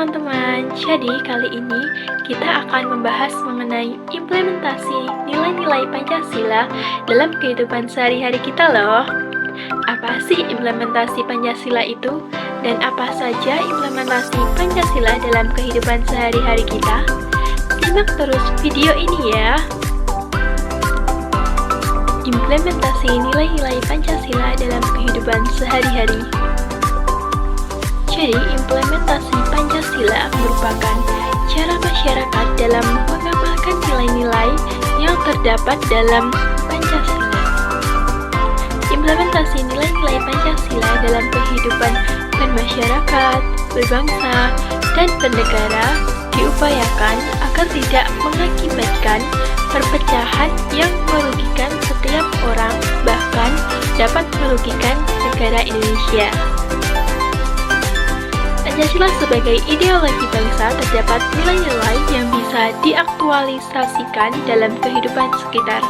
teman-teman, jadi kali ini kita akan membahas mengenai implementasi nilai-nilai Pancasila dalam kehidupan sehari-hari kita loh. Apa sih implementasi Pancasila itu? Dan apa saja implementasi Pancasila dalam kehidupan sehari-hari kita? Simak terus video ini ya. Implementasi nilai-nilai Pancasila dalam kehidupan sehari-hari. Jadi, implementasi Pancasila merupakan cara masyarakat dalam mengamalkan nilai-nilai yang terdapat dalam Pancasila. Implementasi nilai-nilai Pancasila dalam kehidupan bermasyarakat, berbangsa, dan bernegara diupayakan agar tidak mengakibatkan perpecahan yang merugikan setiap orang, bahkan dapat merugikan negara Indonesia. Pancasila sebagai ideologi bangsa terdapat nilai-nilai yang bisa diaktualisasikan dalam kehidupan sekitar.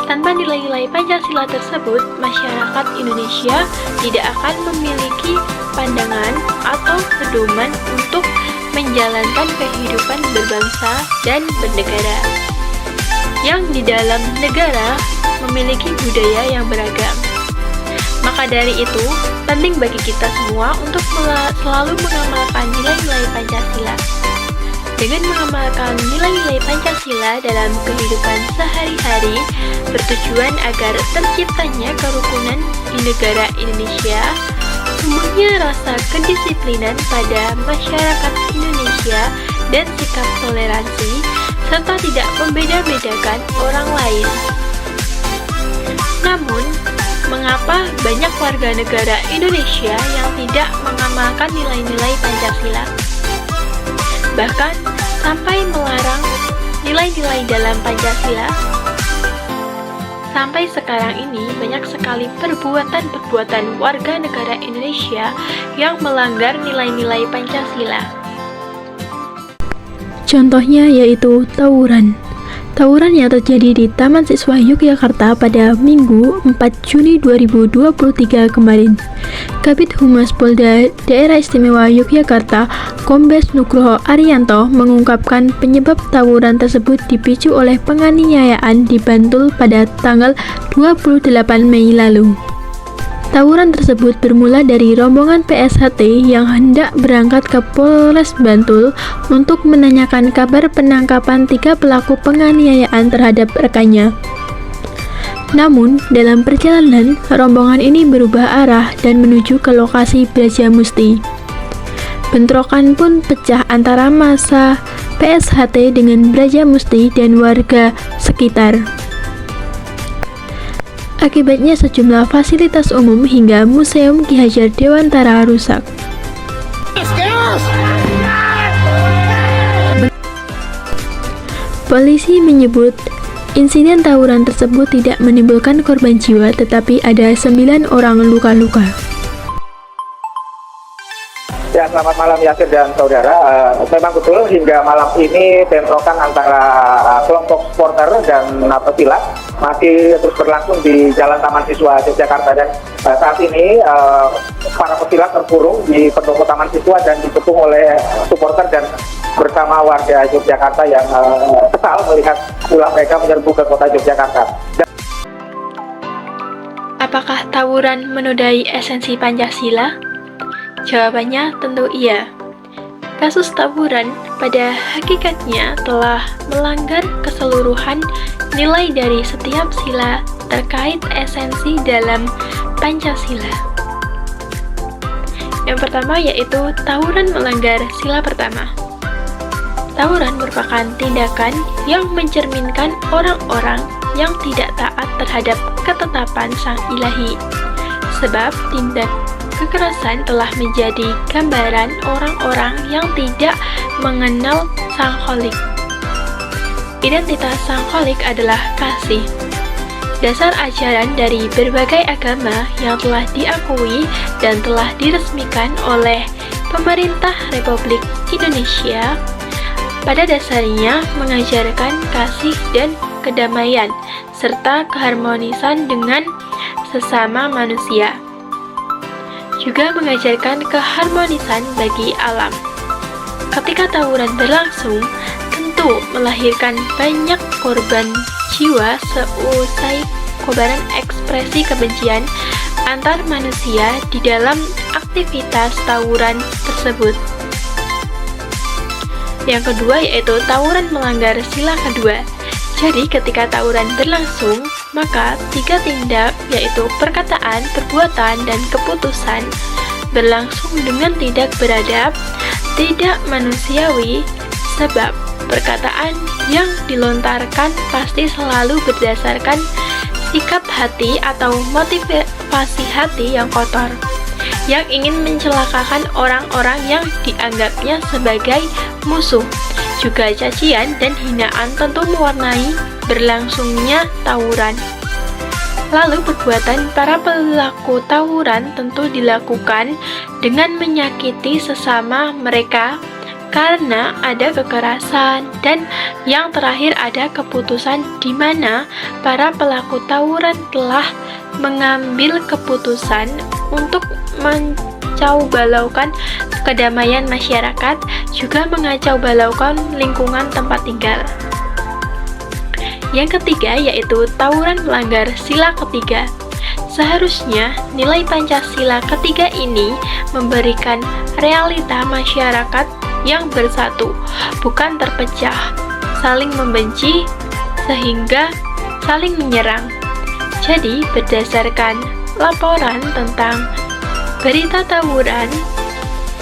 Tanpa nilai-nilai Pancasila tersebut, masyarakat Indonesia tidak akan memiliki pandangan atau pedoman untuk menjalankan kehidupan berbangsa dan bernegara. Yang di dalam negara memiliki budaya yang beragam. Maka dari itu, penting bagi kita semua untuk selalu mengamalkan nilai-nilai Pancasila. Dengan mengamalkan nilai-nilai Pancasila dalam kehidupan sehari-hari, bertujuan agar terciptanya kerukunan di negara Indonesia, tumbuhnya rasa kedisiplinan pada masyarakat Indonesia dan sikap toleransi, serta tidak membeda-bedakan orang lain. Namun, mengapa banyak warga negara Indonesia yang tidak mengamalkan nilai-nilai Pancasila? Bahkan sampai melarang nilai-nilai dalam Pancasila. Sampai sekarang ini banyak sekali perbuatan-perbuatan warga negara Indonesia yang melanggar nilai-nilai Pancasila. Contohnya yaitu tawuran. Tawuran yang terjadi di Taman Siswa Yogyakarta pada Minggu 4 Juni 2023 kemarin. Kabid Humas Polda Daerah Istimewa Yogyakarta, Kombes Nugroho Ariyanto, mengungkapkan penyebab tawuran tersebut dipicu oleh penganiayaan di Bantul pada tanggal 28 Mei lalu. Tawuran tersebut bermula dari rombongan PSHT yang hendak berangkat ke Polres Bantul untuk menanyakan kabar penangkapan 3 pelaku penganiayaan terhadap rekannya. Namun, dalam perjalanan, rombongan ini berubah arah dan menuju ke lokasi Brajamusti. Bentrokan pun pecah antara massa PSHT dengan Brajamusti dan warga sekitar. Akibatnya sejumlah fasilitas umum hingga Museum Ki Hajar Dewantara rusak. Polisi menyebut insiden tawuran tersebut tidak menimbulkan korban jiwa, tetapi ada 9 orang luka-luka. Ya, selamat malam Yasir dan saudara. Memang betul hingga malam ini bentrokan antara kelompok supporter dan pesilat masih terus berlangsung di Jalan Taman Siswa Yogyakarta, dan saat ini para pesilat terkurung di pendopo Taman Siswa dan dikepung oleh supporter dan bersama warga Yogyakarta yang kesal melihat ulah mereka menyerbu ke kota Yogyakarta. Apakah tawuran menodai esensi Pancasila? Jawabannya tentu iya. Kasus tawuran pada hakikatnya telah melanggar keseluruhan nilai dari setiap sila terkait esensi dalam Pancasila. Yang pertama yaitu tawuran melanggar sila pertama. Tawuran merupakan tindakan yang mencerminkan orang-orang yang tidak taat terhadap ketetapan Sang Ilahi. Sebab tindak kekerasan telah menjadi gambaran orang-orang yang tidak mengenal Sang Kholik. Identitas Sang Kholik adalah kasih. Dasar ajaran dari berbagai agama yang telah diakui dan telah diresmikan oleh pemerintah Republik Indonesia pada dasarnya mengajarkan kasih dan kedamaian serta keharmonisan dengan sesama manusia. Juga mengajarkan keharmonisan bagi alam. ketika tawuran berlangsung, tentu melahirkan banyak korban jiwa seusai kobaran ekspresi kebencian antar manusia di dalam aktivitas tawuran tersebut. Yang kedua yaitu tawuran melanggar sila kedua. Jadi ketika tawuran berlangsung, maka 3 tindak yaitu perkataan, perbuatan, dan keputusan berlangsung dengan tidak beradab, tidak manusiawi, sebab perkataan yang dilontarkan pasti selalu berdasarkan sikap hati atau motivasi hati yang kotor, yang ingin mencelakakan orang-orang yang dianggapnya sebagai musuh. Juga cacian dan hinaan tentu mewarnai berlangsungnya tawuran. Lalu perbuatan para pelaku tawuran tentu dilakukan dengan menyakiti sesama mereka karena ada kekerasan, dan yang terakhir ada keputusan di mana para pelaku tawuran telah mengambil keputusan untuk mengacau balaukan kedamaian masyarakat, juga mengacau balaukan lingkungan tempat tinggal. Yang ketiga yaitu tawuran melanggar sila ketiga. Seharusnya nilai Pancasila ketiga ini memberikan realita masyarakat yang bersatu, bukan terpecah, saling membenci, sehingga saling menyerang. Jadi, berdasarkan laporan tentang berita tawuran,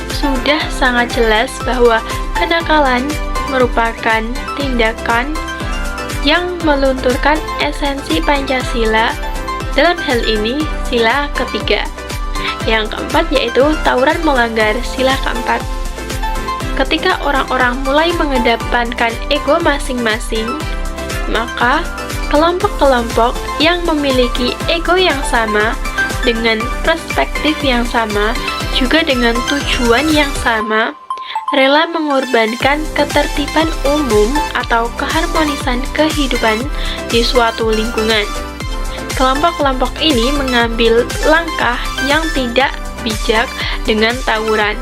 sudah sangat jelas bahwa kenakalan merupakan tindakan yang melunturkan esensi Pancasila, dalam hal ini sila ketiga. Yang keempat yaitu tawuran melanggar sila keempat. Ketika orang-orang mulai mengedepankan ego masing-masing, maka kelompok-kelompok yang memiliki ego yang sama, dengan perspektif yang sama, juga dengan tujuan yang sama, rela mengorbankan ketertiban umum atau keharmonisan kehidupan di suatu lingkungan. Kelompok-kelompok ini mengambil langkah yang tidak bijak dengan tawuran.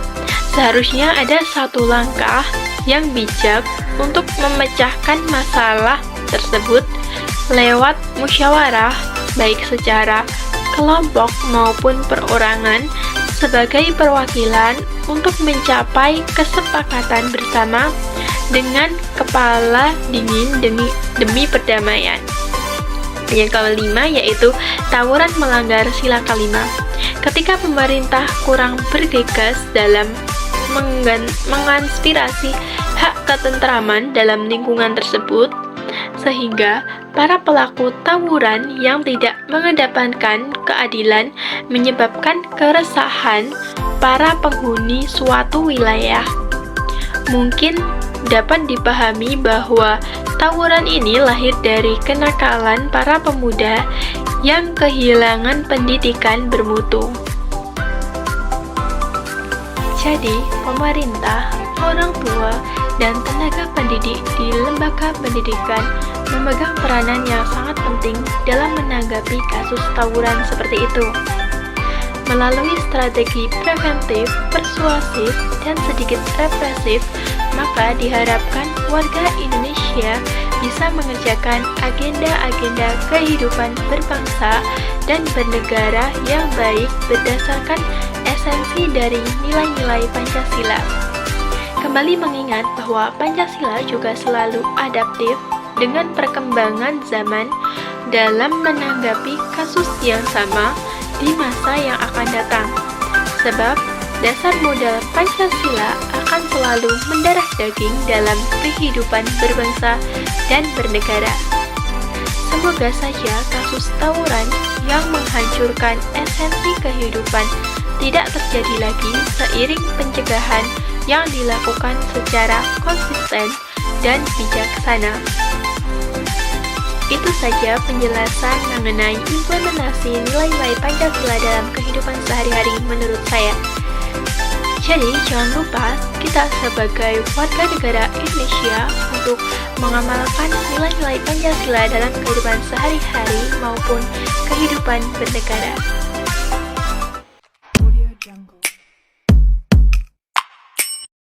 Seharusnya ada satu langkah yang bijak untuk memecahkan masalah tersebut lewat musyawarah, baik secara kelompok maupun perorangan, sebagai perwakilan untuk mencapai kesepakatan bersama dengan kepala dingin demi perdamaian. Yang kelima yaitu tawuran melanggar sila kelima. Ketika pemerintah kurang bergegas dalam menganspirasi hak ketentraman dalam lingkungan tersebut, sehingga para pelaku tawuran yang tidak mengedepankan keadilan menyebabkan keresahan para penghuni suatu wilayah. Mungkin dapat dipahami bahwa tawuran ini lahir dari kenakalan para pemuda yang kehilangan pendidikan bermutu. Jadi, pemerintah, orang tua, dan tenaga pendidik di lembaga pendidikan memegang peranan yang sangat penting dalam menanggapi kasus tawuran seperti itu. Melalui strategi preventif, persuasif, dan sedikit represif, maka diharapkan warga Indonesia bisa mengerjakan agenda-agenda kehidupan berbangsa dan bernegara yang baik berdasarkan esensi dari nilai-nilai Pancasila. Kembali mengingat bahwa Pancasila juga selalu adaptif dengan perkembangan zaman dalam menanggapi kasus yang sama di masa yang akan datang. Sebab dasar modal Pancasila akan selalu mendarah daging dalam kehidupan berbangsa dan bernegara. Semoga saja kasus tawuran yang menghancurkan esensi kehidupan tidak terjadi lagi seiring pencegahan yang dilakukan secara konsisten dan bijaksana. Itu saja penjelasan mengenai implementasi nilai-nilai Pancasila dalam kehidupan sehari-hari menurut saya. Jadi, jangan lupa kita sebagai warga negara Indonesia untuk mengamalkan nilai-nilai Pancasila dalam kehidupan sehari-hari maupun kehidupan bernegara.